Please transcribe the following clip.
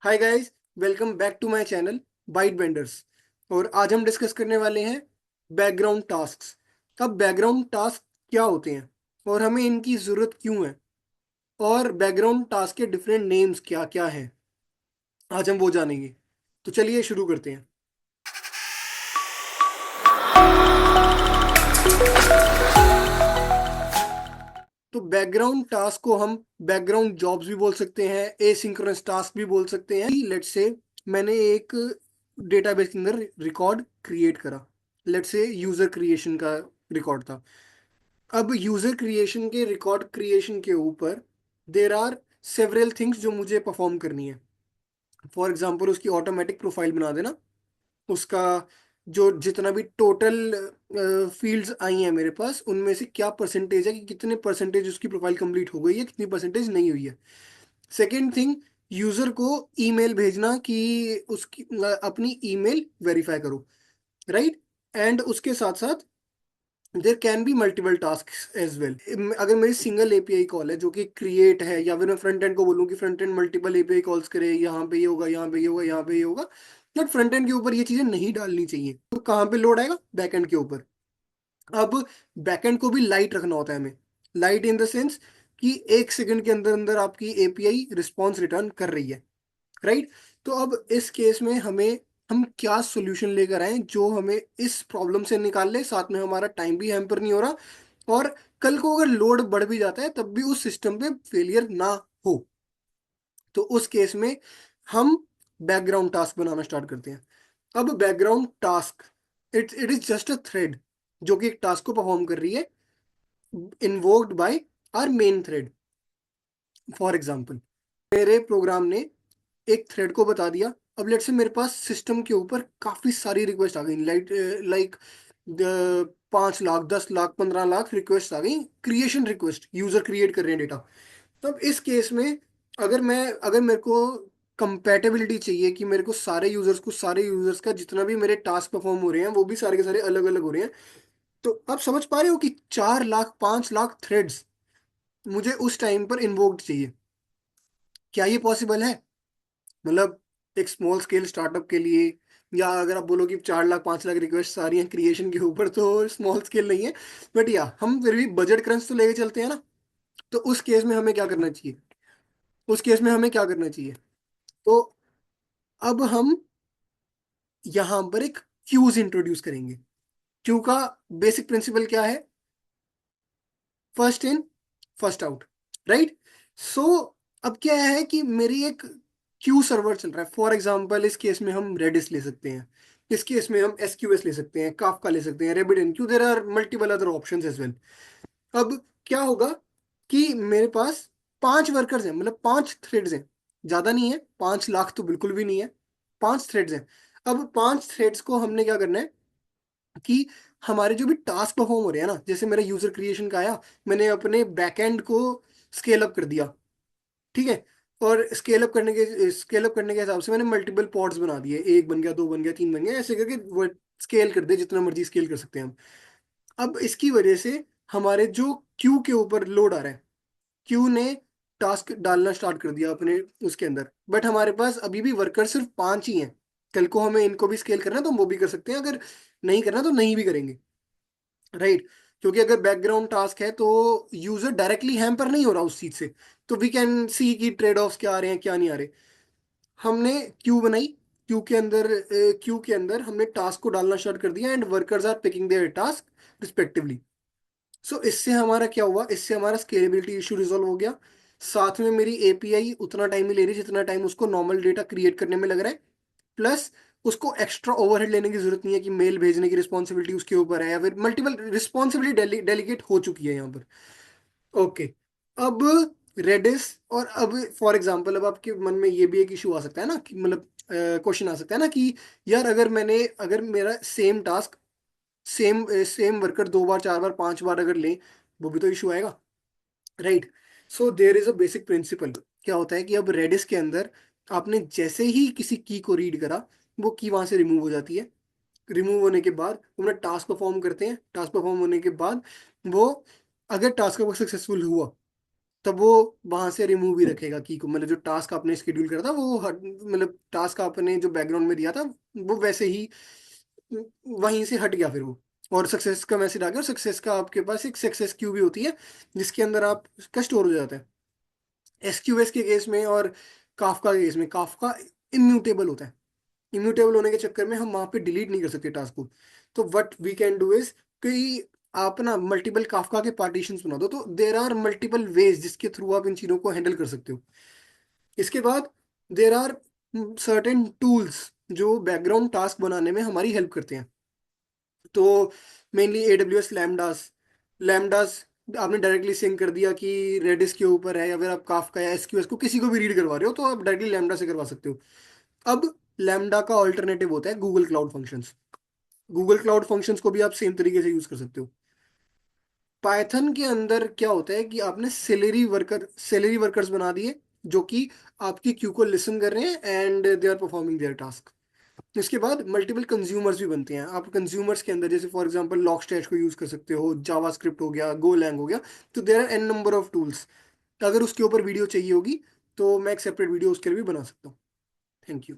Hi guys, welcome back to my channel Byte Benders. और आज हम डिस्कस करने वाले हैं बैकग्राउंड टास्क्स। अब बैकग्राउंड टास्क क्या होते हैं और हमें इनकी ज़रूरत क्यों है, और बैकग्राउंड टास्क के डिफरेंट नेम्स क्या क्या हैं, आज हम वो जानेंगे। तो चलिए शुरू करते हैं। तो बैकग्राउंड टास्क को हम बैकग्राउंड जॉब्स भी बोल सकते हैं, एसिंक्रोनस टास्क भी बोल सकते हैं। लेट्स से मैंने एक डेटाबेस के अंदर रिकॉर्ड क्रिएट करा। लेट्स से यूजर क्रिएशन का रिकॉर्ड था। अब यूजर क्रिएशन के रिकॉर्ड क्रिएशन के ऊपर देर आर सेवरल थिंग्स जो मुझे परफॉर्म करनी है। फॉर एग्जांपल उसकी ऑटोमेटिक प्रोफाइल बना देना, उसका जो जितना भी टोटल फील्ड्स आई हैं मेरे पास उनमें से क्या परसेंटेज है, कि कितने परसेंटेज उसकी प्रोफाइल कंप्लीट हो गई है, कितनी परसेंटेज नहीं हुई है। सेकेंड थिंग, यूजर को ईमेल भेजना कि उसकी अपनी ईमेल वेरीफाई करो, राइट। एंड उसके साथ साथ there can be multiple task as well. अगर मेरी सिंगल एपीआई कॉल है जो कि क्रिएट है, या फिर मैं फ्रंट एंड को बोलूँ कि front end multiple API calls करे, यहाँ पे ये होगा, यहाँ पे ये होगा, यहाँ पे ये होगा, बट फ्रंट एंड के ऊपर ये चीजें नहीं डालनी चाहिए। तो कहाँ पे लोड आएगा? बैक एंड के ऊपर। अब बैक एंड को भी लाइट रखना होता है हमें। लाइट इन द सेंस कि 1 सेकंड के अंदर अंदर आपकी एपीआई रिस्पॉन्स रिटर्न कर रही है, राइट। तो अब इस केस में हम क्या सोल्यूशन लेकर आए जो हमें इस प्रॉब्लम से निकाल ले, साथ में हमारा टाइम भी हैम्पर नहीं हो रहा, और कल को अगर लोड बढ़ भी जाता है तब भी उस सिस्टम पे फेलियर ना हो। तो उस केस में हम बैकग्राउंड टास्क बनाना स्टार्ट करते हैं। अब background task, it is just a thread जो कि एक टास्क को परफॉर्म कर रही है, invoked by our main thread. For example मेरे प्रोग्राम ने एक थ्रेड को बता दिया। अब लेट से मेरे पास सिस्टम के ऊपर काफी सारी रिक्वेस्ट आ गई, लाइक 5 लाख, 10 लाख, 15 लाख रिक्वेस्ट आ गई, क्रिएशन रिक्वेस्ट, यूजर क्रिएट कर रहे हैं डेटा। तब इस केस में अगर मेरे को कंपैटिबिलिटी चाहिए कि मेरे को सारे यूजर्स का जितना भी मेरे टास्क परफॉर्म हो रहे हैं वो भी सारे के सारे अलग अलग हो रहे हैं। तो आप समझ पा रहे हो कि 4 लाख 5 लाख थ्रेड्स मुझे उस टाइम पर इन्वोक्ड चाहिए। क्या ये पॉसिबल है? मतलब एक स्मॉल स्केल स्टार्टअप के लिए, या अगर आप बोलो कि 4 लाख 5 लाख रिक्वेस्ट आ रही हैं क्रिएशन के ऊपर, तो स्मॉल स्केल नहीं है। बट या हम फिर भी बजट क्रंच तो लेके चलते हैं ना। तो उस केस में हमें क्या करना चाहिए? तो अब हम यहाँ पर एक क्यूज इंट्रोड्यूस करेंगे। क्यू का बेसिक प्रिंसिपल क्या है? First in first out, right. So अब क्या है कि मेरी एक क्यू सर्वर चल रहा है। फॉर एग्जांपल इस केस में हम रेडिस ले सकते हैं, इस केस में हम एसक्यूएस ले सकते हैं, काफका ले सकते हैं, RabbitMQ, there are multiple other options as well. अब क्या होगा कि मेरे पास 5 वर्कर्स हैं, मतलब 5 थ्रेड्स हैं। ज्यादा नहीं है, 5 लाख तो बिल्कुल भी नहीं है, 5 थ्रेड्स हैं। अब 5 थ्रेड्स को हमने क्या करना है कि हमारे जो भी टास्क परफॉर्म हो रहे हैं ना, जैसे मेरा यूजर क्रिएशन का आया, मैंने अपने बैकएंड को स्केल अप कर दिया, ठीक है। और स्केल अप करने के हिसाब से मैंने मल्टीपल पॉड्स बना दिए, 1 बन गया, 2 बन गया, 3 बन गया, ऐसे करके वो स्केल कर दे, जितना मर्जी स्केल कर सकते हैं हम। अब इसकी वजह से हमारे जो क्यू के ऊपर लोड आ रहा है, क्यू ने टास्क डालना स्टार्ट कर दिया अपने उसके अंदर, बट हमारे पास अभी भी वर्कर सिर्फ 5 ही हैं। कल को हमें इनको भी स्केल करना है तो हम वो भी कर सकते हैं, अगर नहीं करना तो नहीं भी करेंगे, राइट। क्योंकि अगर बैकग्राउंड टास्क है तो यूजर डायरेक्टली हैम्पर नहीं हो रहा उस चीज से, तो वी कैन सी कि ट्रेड ऑफ्स क्या आ रहे हैं क्या नहीं आ रहे। हमने क्यू बनाई, क्यू के अंदर हमने टास्क को डालना स्टार्ट कर दिया, and workers are picking their task respectively. So इससे हमारा क्या हुआ, इससे हमारा स्केलेबिलिटी इशू रिजॉल्व हो गया। साथ में मेरी एपीआई उतना टाइम ही ले रही है जितना टाइम उसको नॉर्मल डेटा क्रिएट करने में लग रहा है। प्लस उसको एक्स्ट्रा ओवरहेड लेने की जरूरत नहीं है कि मेल भेजने की रिस्पॉन्सिबिलिटी उसके ऊपर है, या फिर मल्टीपल रिस्पॉन्सिबिलिटी डेलीगेट हो चुकी है यहाँ पर। ओके। अब रेडिस, और अब फॉर एग्जांपल अब आपके मन में ये भी एक इशू आ सकता है ना, कि मतलब क्वेश्चन आ सकता है ना कि यार अगर मेरा same task, same same worker 2 बार 4 बार 5 बार अगर ले, वो भी तो इशू आएगा, right. So there is a basic principle. क्या होता है कि अब रेडिस के अंदर आपने जैसे ही किसी की को रीड करा, वो की वहां से रिमूव हो जाती है। रिमूव होने के बाद वो अपना टास्क परफॉर्म करते हैं, टास्क परफॉर्म होने के बाद वो, अगर टास्क वर्क सक्सेसफुल हुआ तब वो वहां से रिमूव ही रखेगा की को, मतलब जो टास्क आपने शेड्यूल करा था वो मतलब टास्क आपने जो बैकग्राउंड में दिया था वो वैसे ही वहीं से हट गया फिर वो। और सक्सेस का मैसेज आ गया, और सक्सेस का आपके पास एक सक्सेस क्यू भी होती है जिसके अंदर आपका स्टोर हो जाता है। एसक्यूएस के केस में और काफका के केस में, काफका इम्यूटेबल होता है। इम्यूटेबल होने के चक्कर में हम वहां पे डिलीट नहीं कर सकते टास्क को। तो what we can do is कि आप ना मल्टीपल काफका के पार्टीशंस बना दो, तो देर आर मल्टीपल वेज जिसके थ्रू आप इन चीजों को हैंडल कर सकते हो। इसके बाद देर आर सर्टेन टूल्स जो बैकग्राउंड टास्क बनाने में हमारी हेल्प करते हैं। तो मेनली AWS लैम्डास। लैम्डास आपने डायरेक्टली सिंक कर दिया कि रेडिस के ऊपर है, या फिर आप काफका या एसक्यूएस को किसी को भी रीड करवा रहे हो तो आप डायरेक्टली लैम्डा से करवा सकते हो। अब लैम्डा का ऑल्टरनेटिव होता है Google cloud functions. Google cloud functions को भी आप सेम तरीके से यूज कर सकते हो। पाइथन के अंदर क्या होता है कि आपने सेलेरी वर्कर्स बना दिए जो कि आपकी क्यू को लिसन कर रहे हैं and they are performing their task. इसके बाद मल्टीपल कंज्यूमर्स भी बनते हैं। आप कंज्यूमर्स के अंदर जैसे फॉर एग्जांपल लॉगस्टैश को यूज कर सकते हो, जावास्क्रिप्ट हो गया, गोलैंग हो गया। तो there are n number of tools. अगर उसके ऊपर वीडियो चाहिए होगी तो मैं एक सेपरेट वीडियो उसके लिए भी बना सकता हूँ। Thank you.